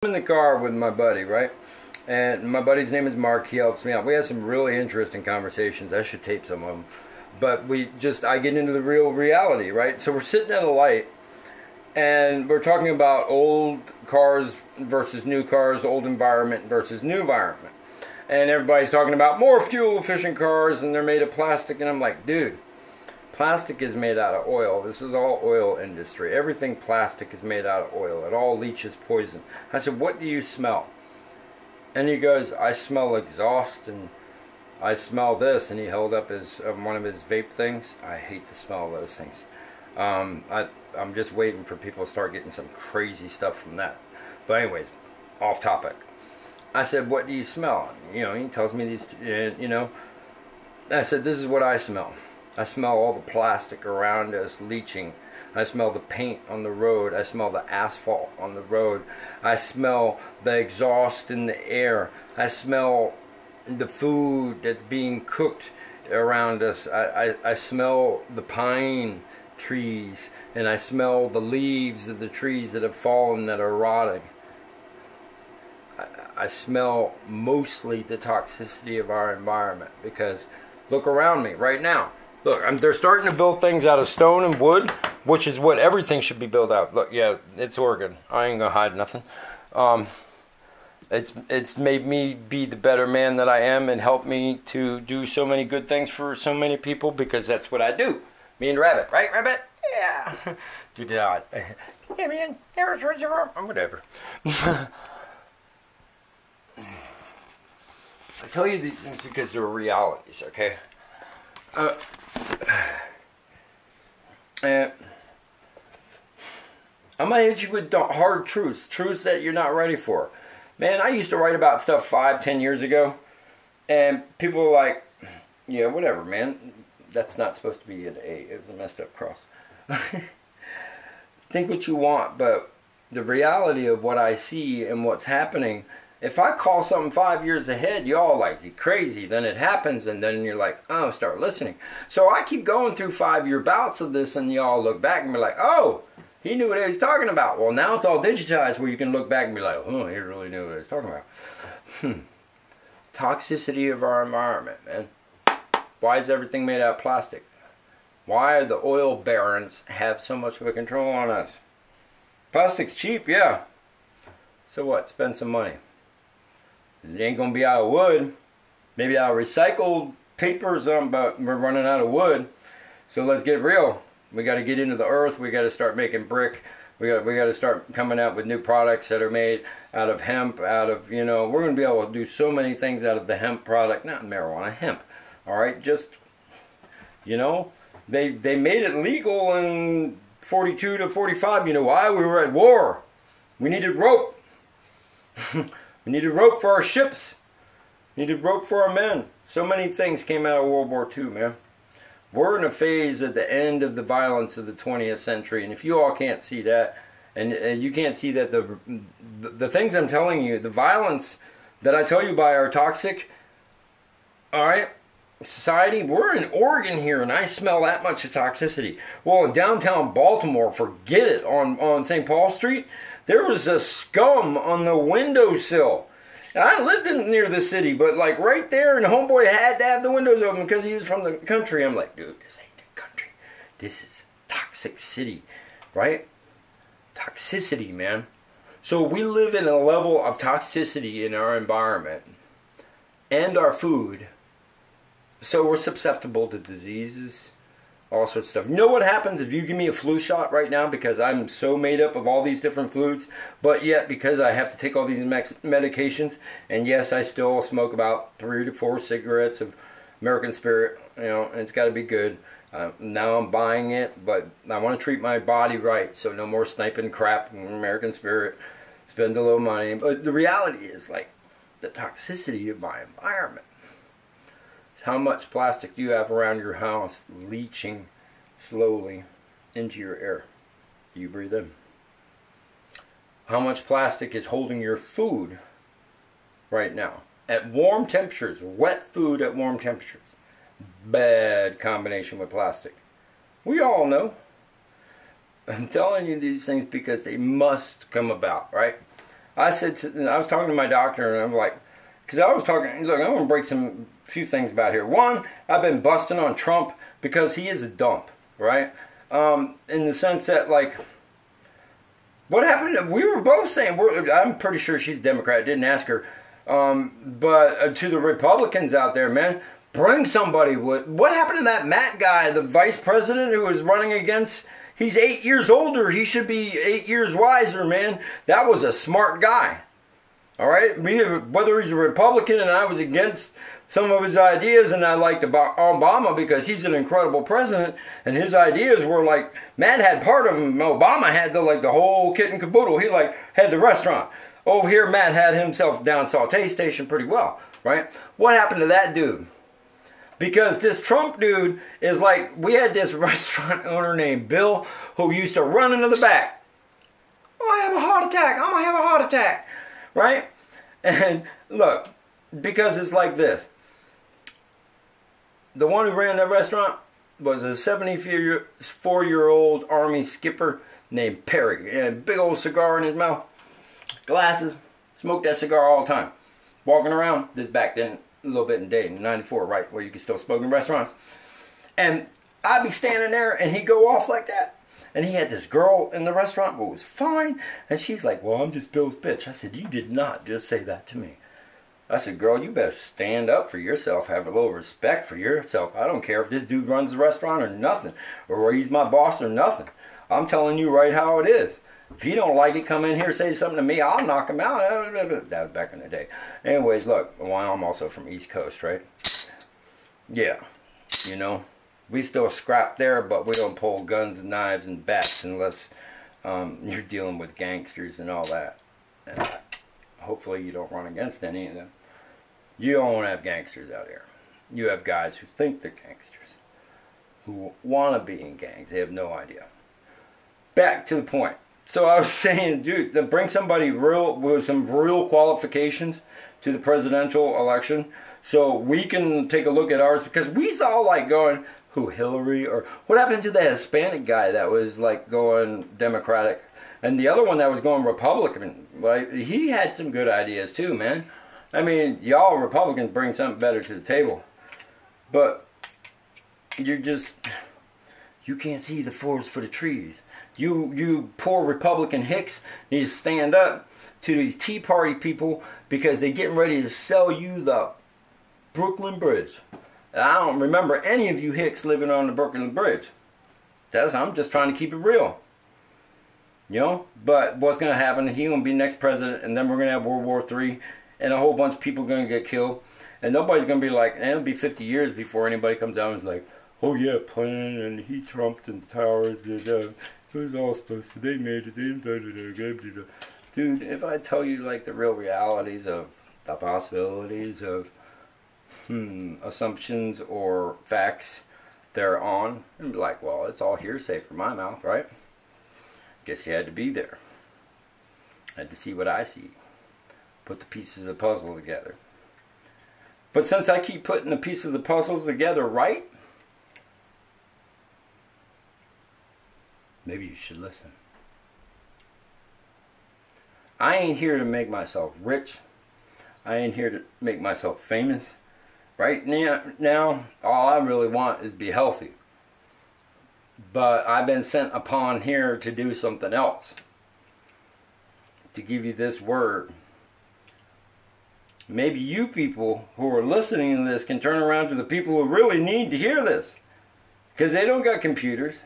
I'm in the car with my buddy, right? And my buddy's name is Mark. He helps me out. We have some really interesting conversations. I should tape some of them. But I get into the real reality, right? So we're sitting at a light, and we're talking about old cars versus new cars, old environment versus new environment. And everybody's talking about more fuel-efficient cars, and they're made of plastic. And I'm like, dude, plastic is made out of oil. This is all oil industry. Everything plastic is made out of oil. It all leaches poison. I said, what do you smell? And he goes, I smell exhaust, and I smell this. And he held up his one of his vape things. I hate the smell of those things. I'm just waiting for people to start getting some crazy stuff from that. But anyways, off topic. I said, what do you smell? You know, he tells me these, you know. I said, this is what I smell. I smell all the plastic around us leaching. I smell the paint on the road. I smell the asphalt on the road. I smell the exhaust in the air. I smell the food that's being cooked around us. I smell the pine trees, and I smell the leaves of the trees that have fallen that are rotting. I smell mostly the toxicity of our environment, because look around me right now. Look, they're starting to build things out of stone and wood, which is what everything should be built out. Look, yeah, it's Oregon. I ain't gonna hide nothing. It's made me be the better man that I am, and helped me to do so many good things for so many people, because that's what I do. Me and Rabbit, right, Rabbit? Yeah. Do that. Yeah, man. Whatever. I tell you these things because they're realities, okay? And I'm gonna hit you with hard truths that you're not ready for. Man, I used to write about stuff 5-10 years ago, and people were like, yeah, whatever, man. That's not supposed to be an A. It was a messed up cross. Think what you want, but the reality of what I see and what's happening, if I call something 5 years ahead, y'all like, you're crazy. Then it happens, and then you're like, oh, start listening. So I keep going through 5-year bouts of this, and y'all look back and be like, oh, he knew what he was talking about. Well, now it's all digitized where you can look back and be like, oh, he really knew what he was talking about. Toxicity of our environment, man. Why is everything made out of plastic? Why do the oil barons have so much of a control on us? Plastic's cheap, yeah. So what? Spend some money. It ain't gonna be out of wood. Maybe out of recycled paper or something, but we're running out of wood. So let's get real. We got to get into the earth. We got to start making brick. We got to start coming out with new products that are made out of hemp. Out of, you know, we're gonna be able to do so many things out of the hemp product. Not marijuana, hemp. All right, just, you know, they made it legal in 42 to 45. You know why? We were at war. We needed rope. We needed rope for our ships. We needed rope for our men. So many things came out of World War II, man. We're in a phase at the end of the violence of the 20th century, and if you all can't see that, and you can't see that the things I'm telling you, the violence that I tell you about are toxic, all right? Society, we're in Oregon here, and I smell that much of toxicity. Well, in downtown Baltimore, forget it, on St. Paul Street, there was a scum on the windowsill. And I lived near the city, but like right there, and the homeboy had to have the windows open because he was from the country. I'm like, dude, this ain't the country. This is toxic city, right? Toxicity, man. So we live in a level of toxicity in our environment and our food. So we're susceptible to diseases, all sorts of stuff. You know what happens if you give me a flu shot right now, because I'm so made up of all these different foods, but yet because I have to take all these medications, and yes, I still smoke about 3 to 4 cigarettes of American Spirit, you know, and it's got to be good. Now I'm buying it, but I want to treat my body right, so no more sniping crap in American Spirit, spend a little money. But the reality is, like, the toxicity of my environment. How much plastic do you have around your house leaching slowly into your air? You breathe in. How much plastic is holding your food right now? At warm temperatures, wet food at warm temperatures. Bad combination with plastic. We all know. I'm telling you these things because they must come about, right? I was talking to my doctor, and I'm like, because I was talking, look, I'm going to break few things about here. One, I've been busting on Trump because he is a dump, right? In the sense that, like, what happened? We were both saying, I'm pretty sure she's a Democrat, didn't ask her, but to the Republicans out there, man, bring somebody. What happened to that Matt guy, the vice president who was running against? He's 8 years older. He should be 8 years wiser, man. That was a smart guy. All right? Whether he's a Republican and I was against some of his ideas, and I liked Obama because he's an incredible president, and his ideas were like, Matt had part of them. Obama had the whole kit and caboodle. He had the restaurant. Over here, Matt had himself down saute station pretty well, right? What happened to that dude? Because this Trump dude is like, we had this restaurant owner named Bill who used to run into the back. Oh, I have a heart attack. I'm going to have a heart attack. Right? And look, because it's like this. The one who ran that restaurant was a 74-year-old Army skipper named Perry. And a big old cigar in his mouth. Glasses. Smoked that cigar all the time. Walking around. This back then. A little bit in Dayton, 94, right, where you can still smoke in restaurants. And I'd be standing there, and he'd go off like that. And he had this girl in the restaurant who was fine, and she's like, well, I'm just Bill's bitch. I said, you did not just say that to me. I said, girl, you better stand up for yourself, have a little respect for yourself. I don't care if this dude runs the restaurant or nothing, or he's my boss or nothing. I'm telling you right how it is. If he don't like it, come in here, say something to me, I'll knock him out. That was back in the day. Anyways, look, well, I'm also from East Coast, right? Yeah, you know, we still scrap there, but we don't pull guns and knives and bats unless you're dealing with gangsters and all that. And hopefully you don't run against any of them. You don't have gangsters out here. You have guys who think they're gangsters, who want to be in gangs. They have no idea. Back to the point. So I was saying, dude, to bring somebody with some real qualifications to the presidential election so we can take a look at ours, because we's all like going, who, Hillary? Or what happened to the Hispanic guy that was like going Democratic? And the other one that was going Republican, like, he had some good ideas too, man. I mean, y'all Republicans bring something better to the table. But you can't see the forest for the trees. You poor Republican hicks need to stand up to these Tea Party people because they're getting ready to sell you the Brooklyn Bridge. And I don't remember any of you hicks living on the Brooklyn Bridge. I'm just trying to keep it real. You know? But what's going to happen, he's going to be next president, and then we're going to have World War III, and a whole bunch of people are going to get killed. And nobody's going to be like, it'll be 50 years before anybody comes out and is like, oh yeah, plan, and he trumped in the towers, and it was all supposed to, they made it, dude, if I tell you like the real realities of the possibilities of assumptions or facts they're on, and be like, well, it's all hearsay from my mouth, right? Guess you had to be there. Had to see what I see. Put the pieces of the puzzle together. But since I keep putting the pieces of the puzzles together right, maybe you should listen. I ain't here to make myself rich. I ain't here to make myself famous. Right now, all I really want is be healthy. But I've been sent upon here to do something else. To give you this word. Maybe you people who are listening to this can turn around to the people who really need to hear this. Because they don't got computers.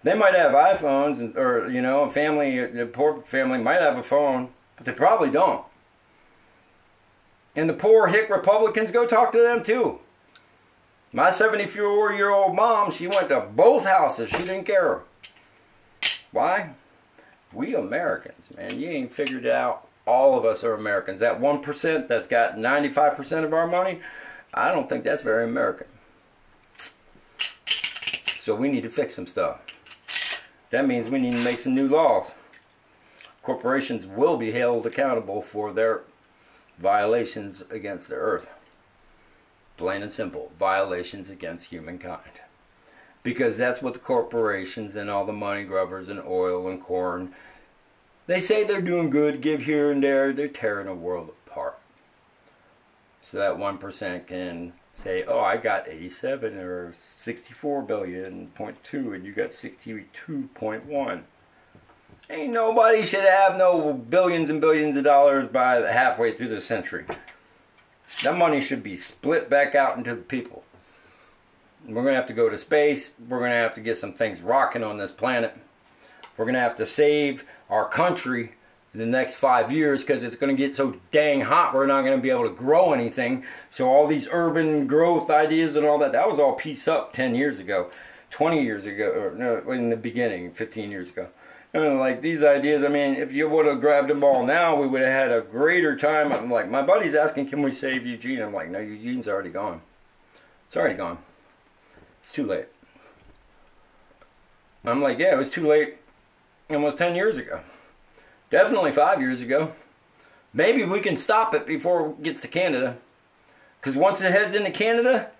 They might have iPhones, or, you know, a poor family might have a phone, but they probably don't. And the poor hick Republicans, go talk to them too. My 74-year-old mom, she went to both houses. She didn't care. Why? We Americans, man. You ain't figured it out. All of us are Americans. That 1% that's got 95% of our money, I don't think that's very American. So we need to fix some stuff. That means we need to make some new laws. Corporations will be held accountable for their violations against the earth. Plain and simple. Violations against humankind. Because that's what the corporations and all the money grubbers and oil and corn, They say they're doing good, give here and there. They're tearing the world apart. So that 1% can say, oh, I got 87 or 64 billion, 0.2, and you got 62.1. Ain't nobody should have no billions and billions of dollars by halfway through the century. That money should be split back out into the people. We're going to have to go to space. We're going to have to get some things rocking on this planet. We're going to have to save our country in the next 5 years because it's going to get so dang hot we're not going to be able to grow anything. So all these urban growth ideas and all that, that was all pieced up 10 years ago, 20 years ago, or no, in the beginning, 15 years ago. And like these ideas, I mean, if you would have grabbed them all now, we would have had a greater time. I'm like, my buddy's asking, can we save Eugene? I'm like, no, Eugene's already gone. It's already gone. It's too late. I'm like, yeah, it was too late almost 10 years ago. Definitely 5 years ago. Maybe we can stop it before it gets to Canada. Because once it heads into Canada,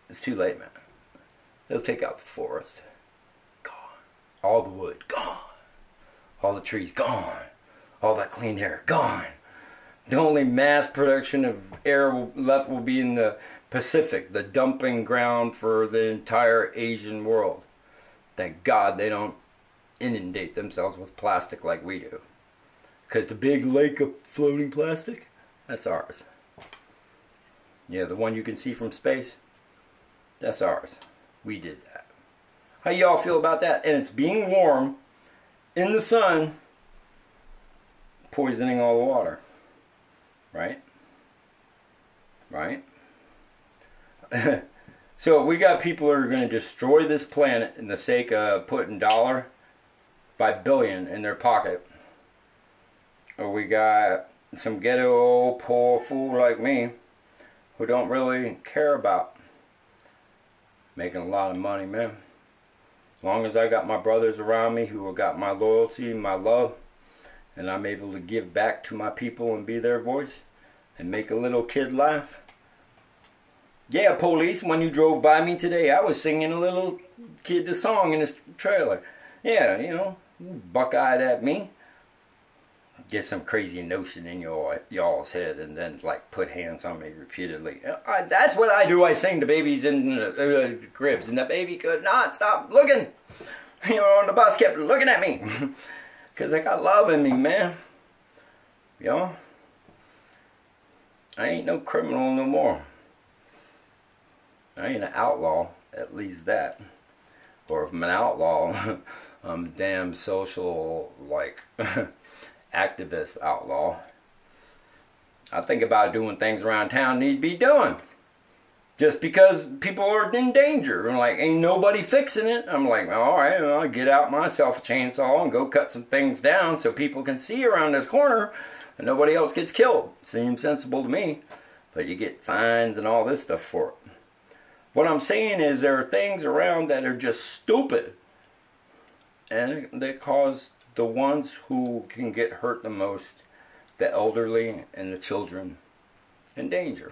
it's too late, man. They'll take out the forest. Gone. All the wood, gone. All the trees, gone. All that clean air, gone. The only mass production of air left will be in the Pacific, the dumping ground for the entire Asian world. Thank God they don't inundate themselves with plastic like we do. Because the big lake of floating plastic, that's ours. Yeah, the one you can see from space, that's ours. We did that. How y'all feel about that? And it's being warm in the sun, poisoning all the water. Right? Right? So we got people who are going to destroy this planet in the sake of putting dollar by billion in their pocket. Or we got some ghetto old poor fool like me who don't really care about making a lot of money, man. As long as I got my brothers around me who have got my loyalty and my love, and I'm able to give back to my people and be their voice and make a little kid laugh. Yeah, police, when you drove by me today, I was singing a little kid a song in this trailer. Yeah, you know, buck-eyed at me. Get some crazy notion in y'all's head and then like put hands on me repeatedly. That's what I do. I sing to babies in cribs, and the baby could not stop looking. You know, and the boss kept looking at me because I got love in me, man. You know, I ain't no criminal no more. I ain't an outlaw, at least that. Or if I'm an outlaw, I'm a damn social, like, activist outlaw. I think about doing things around town need to be doing. Just because people are in danger. I'm like, ain't nobody fixing it. I'm like, alright, well, I'll get out myself a chainsaw and go cut some things down so people can see around this corner and nobody else gets killed. Seems sensible to me. But you get fines and all this stuff for it. What I'm saying is there are things around that are just stupid. And they cause the ones who can get hurt the most, the elderly and the children, in danger.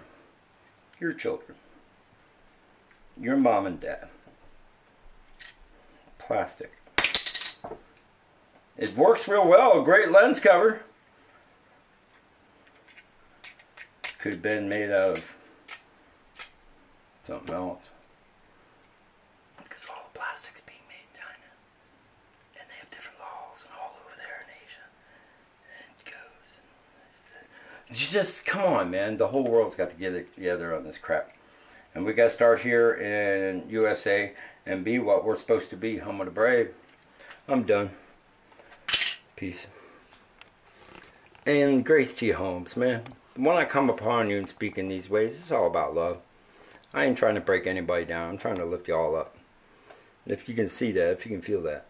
Your children. Your mom and dad. Plastic. It works real well. A great lens cover. Could have been made out of something else. Because all the plastic's being made in China. And they have different laws and all over there in Asia. And it goes. You just, come on, man. The whole world's got to get together on this crap. And we got to start here in USA and be what we're supposed to be. Home of the brave. I'm done. Peace. And grace to your homes, man. When I come upon you and speak in these ways, it's all about love. I ain't trying to break anybody down. I'm trying to lift you all up. If you can see that, if you can feel that.